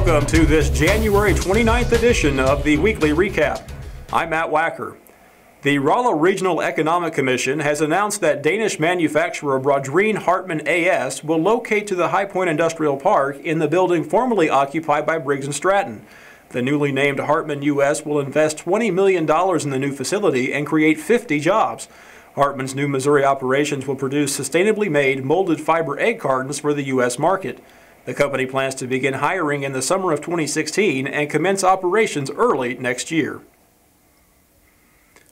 welcome to this January 29th edition of the Weekly Recap. I'm Matt Wacker. The Rolla Regional Economic Commission has announced that Danish manufacturer Brodreen Hartmann AS will locate to the High Point Industrial Park in the building formerly occupied by Briggs & Stratton. The newly named Hartmann US will invest $20 million in the new facility and create 50 jobs. Hartmann's new Missouri operations will produce sustainably made molded fiber egg cartons for the U.S. market. The company plans to begin hiring in the summer of 2016 and commence operations early next year.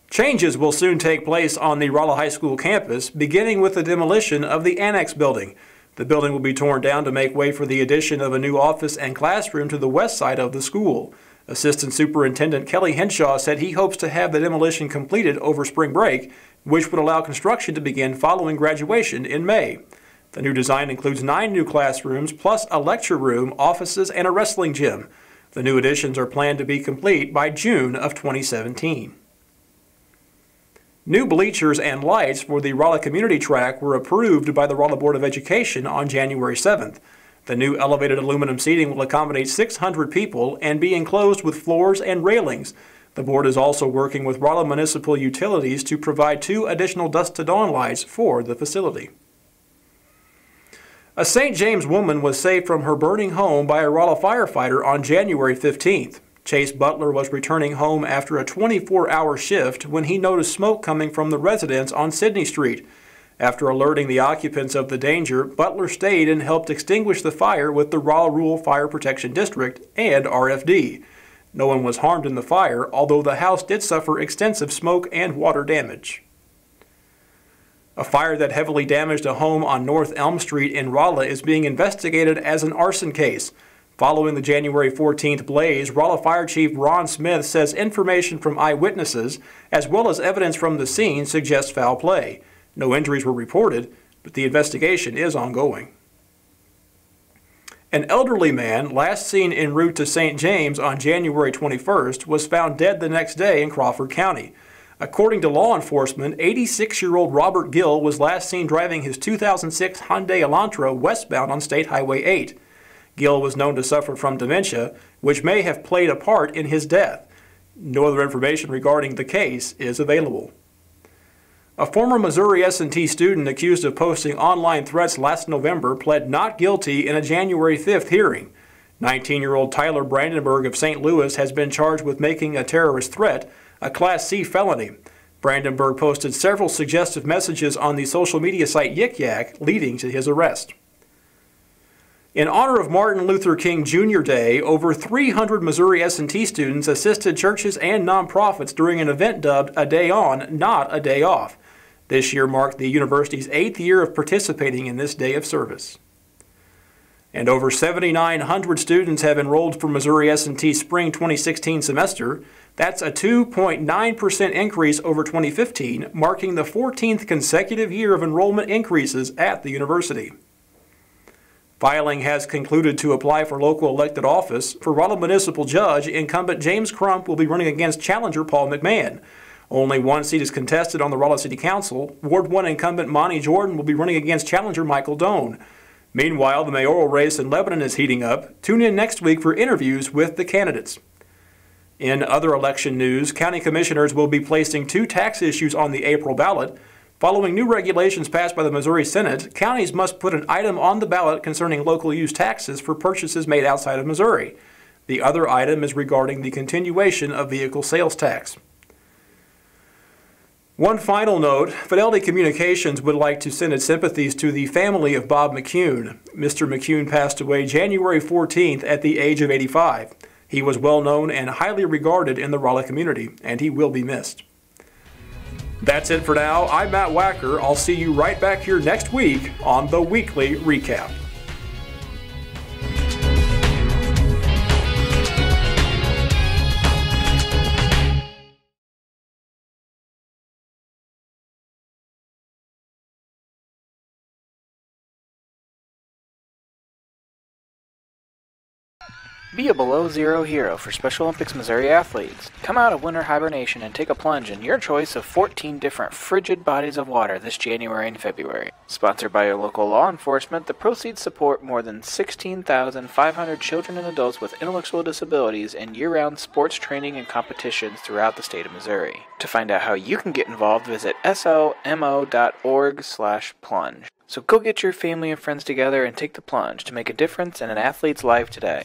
Changes will soon take place on the Rolla High School campus, beginning with the demolition of the Annex building. The building will be torn down to make way for the addition of a new office and classroom to the west side of the school. Assistant Superintendent Kelly Henshaw said he hopes to have the demolition completed over spring break, which would allow construction to begin following graduation in May. The new design includes 9 new classrooms, plus a lecture room, offices, and a wrestling gym. The new additions are planned to be complete by June of 2017. New bleachers and lights for the Rolla Community Track were approved by the Rolla Board of Education on January 7th. The new elevated aluminum seating will accommodate 600 people and be enclosed with floors and railings. The board is also working with Rolla Municipal Utilities to provide 2 additional dusk to dawn lights for the facility. A St. James woman was saved from her burning home by a Rolla firefighter on January 15th. Chase Butler was returning home after a 24-hour shift when he noticed smoke coming from the residence on Sydney Street. After alerting the occupants of the danger, Butler stayed and helped extinguish the fire with the Rolla Rural Fire Protection District and RFD. No one was harmed in the fire, although the house did suffer extensive smoke and water damage. A fire that heavily damaged a home on North Elm Street in Rolla is being investigated as an arson case. Following the January 14th blaze, Rolla Fire Chief Ron Smith says information from eyewitnesses, as well as evidence from the scene, suggests foul play. No injuries were reported, but the investigation is ongoing. An elderly man, last seen en route to St. James on January 21st, was found dead the next day in Crawford County. According to law enforcement, 86-year-old Robert Gill was last seen driving his 2006 Hyundai Elantra westbound on State Highway 8. Gill was known to suffer from dementia, which may have played a part in his death. No other information regarding the case is available. A former Missouri S&T student accused of posting online threats last November pled not guilty in a January 5th hearing. 19-year-old Tyler Brandenburg of St. Louis has been charged with making a terrorist threat, a Class C felony. Brandenburg posted several suggestive messages on the social media site Yik Yak, leading to his arrest. In honor of Martin Luther King Jr. Day, over 300 Missouri S&T students assisted churches and nonprofits during an event dubbed A Day On, Not a Day Off. This year marked the university's 8th year of participating in this day of service. And over 7,900 students have enrolled for Missouri S&T Spring 2016 semester. That's a 2.9% increase over 2015, marking the 14th consecutive year of enrollment increases at the university. Filing has concluded to apply for local elected office. For Rolla Municipal Judge, incumbent James Crump will be running against challenger Paul McMahon. Only one seat is contested on the Rolla City Council. Ward 1 incumbent Monty Jordan will be running against challenger Michael Doan. Meanwhile, the mayoral race in Lebanon is heating up. Tune in next week for interviews with the candidates. In other election news, county commissioners will be placing 2 tax issues on the April ballot. Following new regulations passed by the Missouri Senate, counties must put an item on the ballot concerning local use taxes for purchases made outside of Missouri. The other item is regarding the continuation of vehicle sales tax. One final note, Fidelity Communications would like to send its sympathies to the family of Bob McCune. Mr. McCune passed away January 14th at the age of 85. He was well known and highly regarded in the Rolla community, and he will be missed. That's it for now. I'm Matt Wacker. I'll see you right back here next week on the Weekly Recap. Be a below-zero hero for Special Olympics Missouri athletes. Come out of winter hibernation and take a plunge in your choice of 14 different frigid bodies of water this January and February. Sponsored by your local law enforcement, the proceeds support more than 16,500 children and adults with intellectual disabilities in year-round sports training and competitions throughout the state of Missouri. To find out how you can get involved, visit somo.org/plunge. So go get your family and friends together and take the plunge to make a difference in an athlete's life today.